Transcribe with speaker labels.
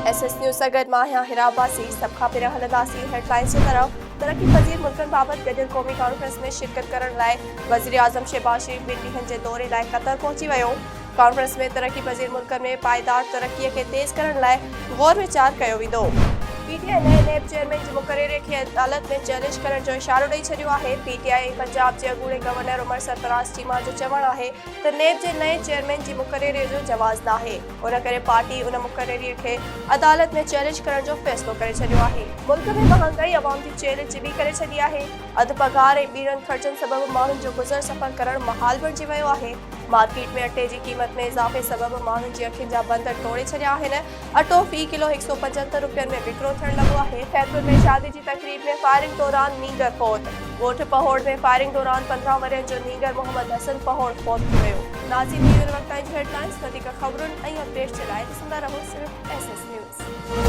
Speaker 1: SS news Sagat माहिया हिराबासी सबका पिरा हलदासी हेडलाइंस की तरफ तरक्की पजीर मुल्कन बाबत गडियल क़ौमी कॉन्फ्रेंस में शिरकत करण लाइ वज़ीर आज़म शहबाज शरीफ ॿिनि ॾींहनि जे दौरे लाइ क़तर पहुची वियो। कॉन्फ्रेंस में तरक्की पजीर मुल्कन में पायदार तरक्की के तेज़ करण लाइ गौर वीचार कयो वेंदो। PTI नए नेब चेयरमैन जी मुक़ररी खे अदालत में चैलेंज करण जो इशारो ॾेई छॾियो आहे। PTI पंजाब जे अॻूणे गवर्नर उमर सरफराज़ चीमा जो चवणु आहे त नेब जे नए चेयरमैन जी मुक़ररी जो जवाज़ नाहे, उन करे पार्टी उन मुक़ररी खे अदालत में चैलेंज करण जो फ़ैसिलो करे छॾियो आहे। मुल्क में महांगाई अवाम जी चैलेंज बि करे छॾी आहे। अधु पघार ऐं ॿीणनि ख़र्चनि सबबि माण्हुनि जो गुज़र सफ़र करण महाल बणिजी वियो आहे। मार्केट में अटे की क़ीमत में इज़ाफ़े सबबि माण्हुनि जी अखियुनि जा बंदर तोड़े छॾिया आहिनि। अटो फ़ी किलो 175 रुपयनि में विकिरो थियण लॻो आहे। ख़ैरपुर में शादी जी तक़रीब में फायरिंग दौरान नीगर फौत। ॻोठ पहोड़ में फायरिंग दौरान 15 वरियनि जो नीगर मोहम्मद हसन पहोड़ फौत थी वियो। नाज़रीन, वक़्त जी हेडलाइंस वधीक ख़बरुनि ऐं अपडेट्स जे लाइ ॾिसंदा रहो सिर्फ़ SS न्यूज़।